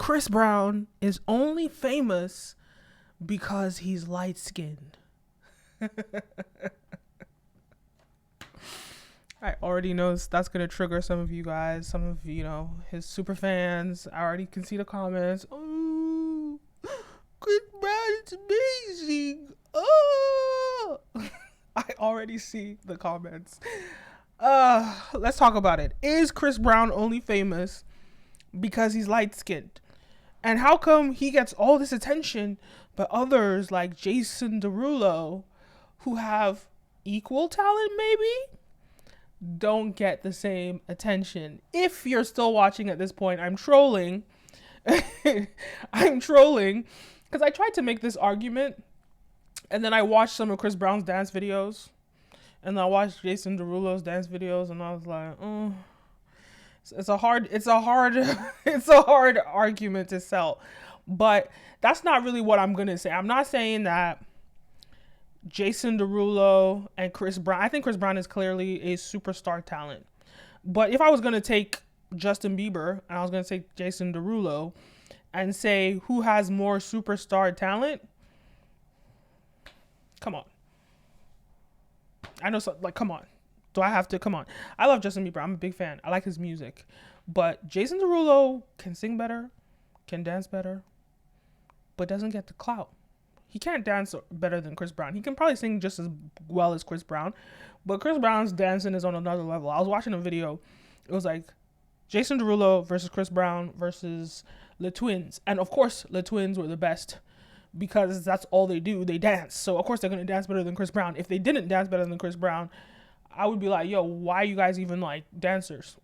Chris Brown is only famous because he's light-skinned. I already know that's going to trigger some of you guys, some of, his super fans. I already can see the comments. Oh, Chris Brown is amazing. Oh, I already see the comments. Let's talk about it. Is Chris Brown only famous because he's light-skinned? And how come he gets all this attention, but others like Jason Derulo, who have equal talent maybe, don't get the same attention? If you're still watching at this point, I'm trolling. I'm trolling because I tried to make this argument, and then I watched some of Chris Brown's dance videos, and I watched Jason Derulo's dance videos, and I was like, oh, it's a hard argument to sell. But that's not really what I'm gonna say. I'm not saying that Jason Derulo and Chris Brown. I think Chris Brown is clearly a superstar talent. But if I was gonna take Justin Bieber and I was gonna take Jason Derulo and say who has more superstar talent, come on. I know, come on. Do I have to? Come on. I love Justin Bieber. I'm a big fan. I like his music. But Jason Derulo can sing better, can dance better, but doesn't get the clout. He can't dance better than Chris Brown. He can probably sing just as well as Chris Brown, but Chris Brown's dancing is on another level. I was watching a video. It was like Jason Derulo versus Chris Brown versus the Twins. And of course, the Twins were the best because that's all they do. They dance. So of course they're going to dance better than Chris Brown. If they didn't dance better than Chris Brown, I would be like, yo, why are you guys even like dancers?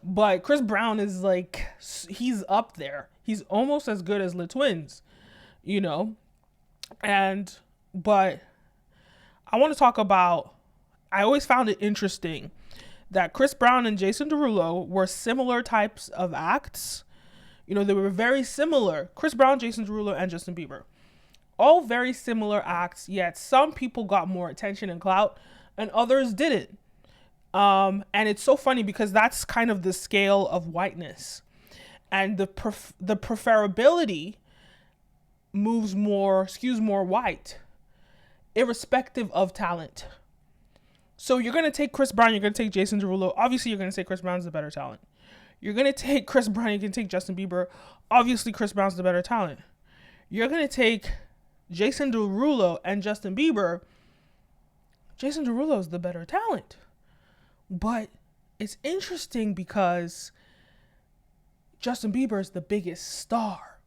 But Chris Brown is like, he's up there. He's almost as good as the Twins, but I want to talk about, I always found it interesting that Chris Brown and Jason Derulo were similar types of acts. They were very similar. Chris Brown, Jason Derulo, and Justin Bieber. All very similar acts, yet some people got more attention and clout and others didn't. And it's so funny because that's kind of the scale of whiteness. And the preferability skews more white, irrespective of talent. So you're going to take Chris Brown, you're going to take Jason Derulo. Obviously, you're going to say Chris Brown's the better talent. You're going to take Chris Brown, you can take Justin Bieber. Obviously, Chris Brown's the better talent. You're going to take Jason Derulo and Justin Bieber. Jason Derulo's the better talent. But it's interesting because Justin Bieber is the biggest star.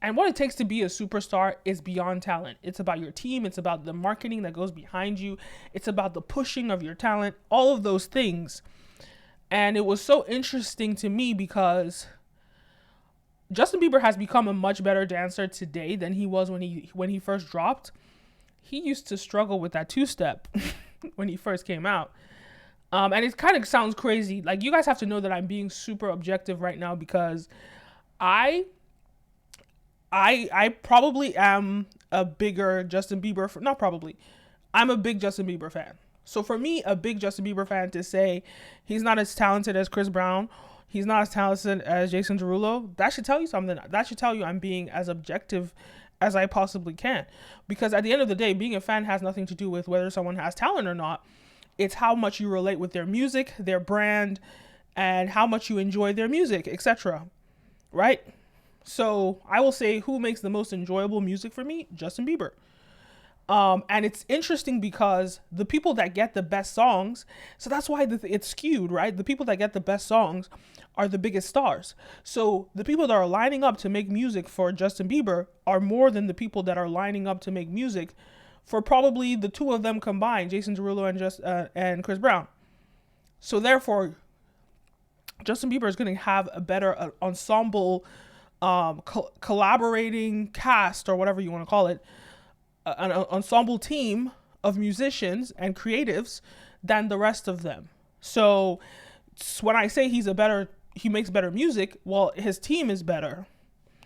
And what it takes to be a superstar is beyond talent. It's about your team. It's about the marketing that goes behind you. It's about the pushing of your talent, all of those things. And it was so interesting to me because Justin Bieber has become a much better dancer today than he was when he first dropped. He used to struggle with that two-step when he first came out. And it kind of sounds crazy. Like, you guys have to know that I'm being super objective right now because I probably am a bigger Justin Bieber, not probably, I'm a big Justin Bieber fan. So for me, a big Justin Bieber fan to say he's not as talented as Chris Brown, he's not as talented as Jason Derulo, that should tell you something. That should tell you I'm being as objective as I possibly can. Because at the end of the day, being a fan has nothing to do with whether someone has talent or not. It's how much you relate with their music, their brand, and how much you enjoy their music, etc. Right? So I will say, who makes the most enjoyable music for me? Justin Bieber. And it's interesting because the people that get the best songs, so that's why it's skewed, right? The people that get the best songs are the biggest stars. So the people that are lining up to make music for Justin Bieber are more than the people that are lining up to make music for probably the two of them combined, Jason Derulo and Chris Brown. So therefore, Justin Bieber is going to have a better ensemble, collaborating cast, or whatever you want to call it, an ensemble team of musicians and creatives than the rest of them. So when I say he makes better music, well, his team is better.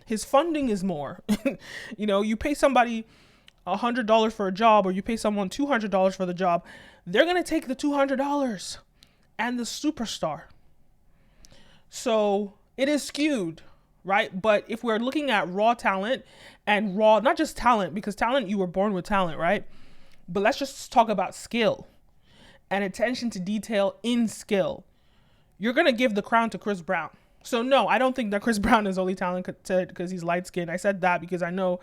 His funding is more. You pay somebody $100 for a job, or you pay someone $200 for the job, they're going to take the $200 and the superstar. So it is skewed. right? But if we're looking at raw talent and raw, not just talent, because talent, you were born with talent, right? But let's just talk about skill and attention to detail in skill. You're going to give the crown to Chris Brown. So no, I don't think that Chris Brown is only talented because he's light skinned. I said that because I know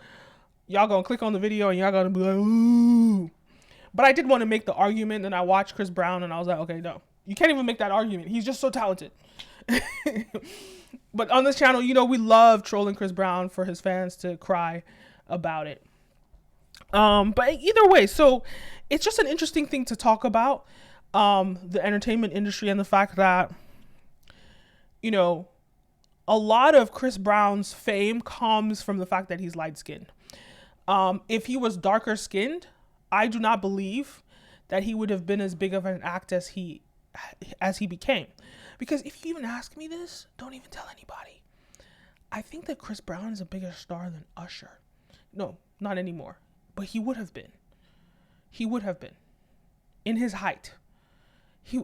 y'all gonna click on the video and y'all gonna be like, ooh. But I did want to make the argument, and I watched Chris Brown and I was like, okay, no, you can't even make that argument. He's just so talented. But on this channel, you know, we love trolling Chris Brown for his fans to cry about it. But either way, so it's just an interesting thing to talk about, the entertainment industry and the fact that, you know, a lot of Chris Brown's fame comes from the fact that he's light skinned. If he was darker skinned, I do not believe that he would have been as big of an act as he became. Because if you even ask me this, don't even tell anybody. I think that Chris Brown is a bigger star than Usher. No, not anymore. But he would have been. He would have been. In his height.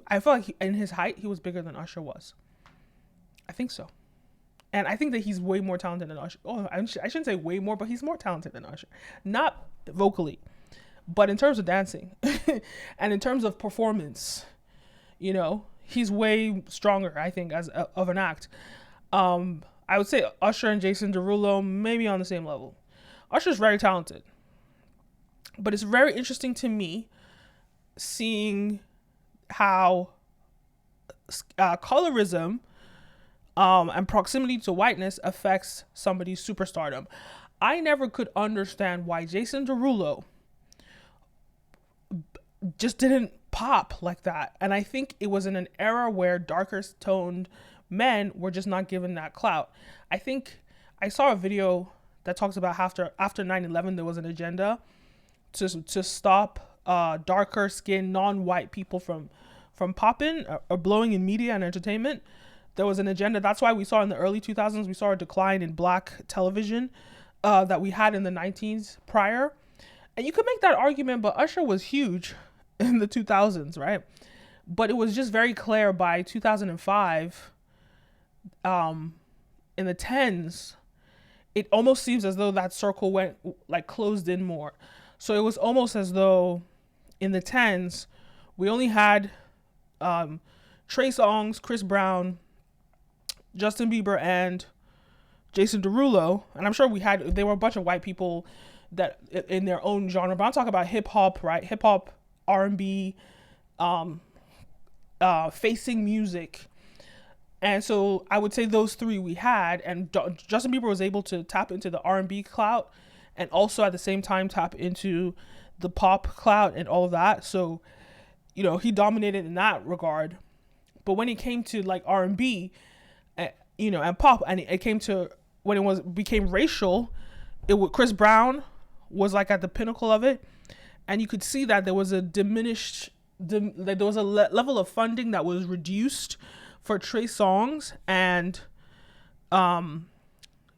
I feel like in his height, he was bigger than Usher was. I think so. And I think that he's way more talented than Usher. Oh, I shouldn't say way more, but he's more talented than Usher. Not vocally, but in terms of dancing and in terms of performance, you know, he's way stronger, I think, of an act. I would say Usher and Jason Derulo maybe on the same level. Usher's very talented. But it's very interesting to me seeing how colorism and proximity to whiteness affects somebody's superstardom. I never could understand why Jason Derulo just didn't pop like that. And I think it was in an era where darker toned men were just not given that clout. I think I saw a video that talks about after 9/11, there was an agenda to stop darker skinned non-white people from popping or blowing in media and entertainment. There was an agenda. That's why we saw in the early 2000s, we saw a decline in black television that we had in the 19s prior. And you could make that argument, but Usher was huge in the 2000s, right? But it was just very clear by 2005, in the 10s, it almost seems as though that circle went like closed in more. So it was almost as though in the 10s, we only had Trey Songz, Chris Brown, Justin Bieber, and Jason Derulo. And I'm sure there were a bunch of white people that in their own genre, but I'm talking about hip hop, right? Hip hop, R&B, facing music. And so I would say those three we had, and Justin Bieber was able to tap into the R&B clout and also at the same time tap into the pop clout and all of that. So, you know, he dominated in that regard. But when it came to like R&B, you know, and pop, and it came to when it became racial, Chris Brown was like at the pinnacle of it, and you could see that there was a level of funding that was reduced for Trey Songz and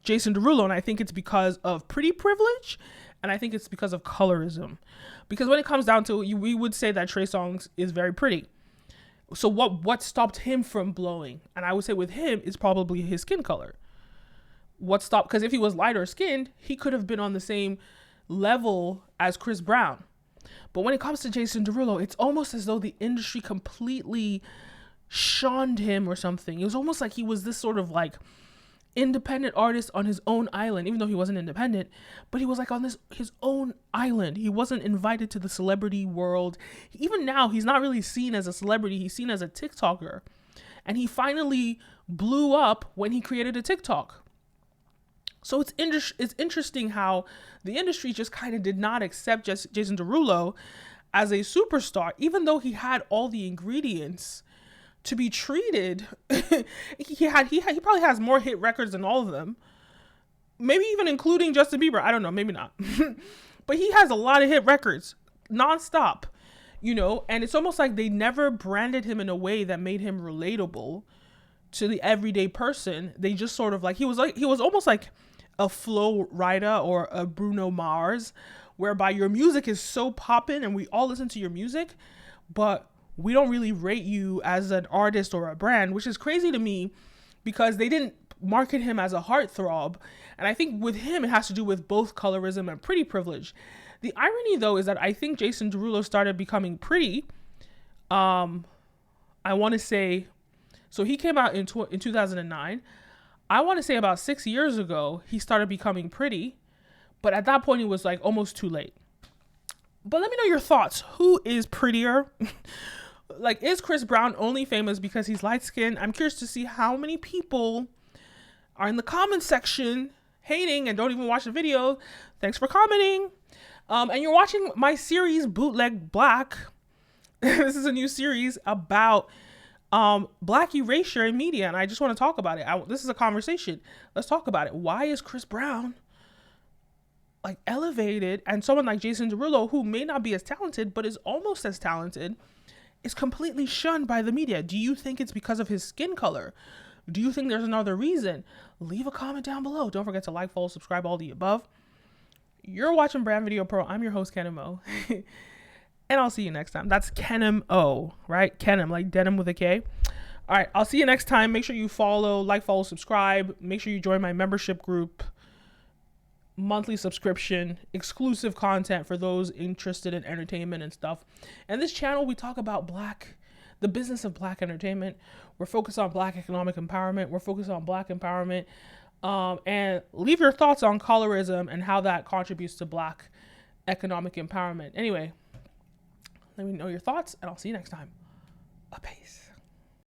Jason Derulo, and I think it's because of pretty privilege, and I think it's because of colorism. Because when it comes down to it, we would say that Trey Songz is very pretty. So what stopped him from blowing? And I would say with him is probably his skin color. What stopped? Because if he was lighter skinned, he could have been on the same level as Chris Brown. But when it comes to Jason Derulo, it's almost as though the industry completely shunned him or something. It was almost like he was this sort of like independent artist on his own island, even though he wasn't independent, but he was like on his own island. He wasn't invited to the celebrity world. Even now, he's not really seen as a celebrity. He's seen as a TikToker. And he finally blew up when he created a TikTok. So it's interesting how the industry just kind of did not accept Jason Derulo as a superstar, even though he had all the ingredients to be treated. he probably has more hit records than all of them, maybe even including Justin Bieber. I don't know, maybe not. But he has a lot of hit records nonstop, you know, and it's almost like they never branded him in a way that made him relatable to the everyday person. They just sort of he was almost like a Flo Rida or a Bruno Mars, whereby your music is so poppin' and we all listen to your music, but we don't really rate you as an artist or a brand, which is crazy to me because they didn't market him as a heartthrob. And I think with him, it has to do with both colorism and pretty privilege. The irony, though, is that I think Jason Derulo started becoming pretty. I want to say, so he came out in 2009. I want to say about 6 years ago, he started becoming pretty. But at that point, it was like almost too late. But let me know your thoughts. Who is prettier? Like, is Chris Brown only famous because he's light-skinned? I'm curious to see how many people are in the comment section hating and don't even watch the video. Thanks for commenting. And you're watching my series, Bootleg Black. This is a new series about Black erasure in media, and I just want to talk about it. This is a conversation. Let's talk about it. Why is Chris Brown like elevated, and someone like Jason Derulo, who may not be as talented but is almost as talented, is completely shunned by the media? Do you think it's because of his skin color? Do you think there's another reason? Leave a comment down below. Don't forget to like, follow, subscribe, all the above. You're watching Brand Video Pro. I'm your host, Kenim O. And I'll see you next time. That's Kenim O, right? Kenim, like denim with a K. All right, I'll see you next time. Make sure you follow, like, follow, subscribe. Make sure you join my membership group. Monthly subscription, exclusive content for those interested in entertainment and stuff. And this channel, we talk about the business of Black entertainment. We're focused on Black economic empowerment. We're focused on Black empowerment. And leave your thoughts on colorism and how that contributes to Black economic empowerment. Anyway, let me know your thoughts, and I'll see you next time. Peace.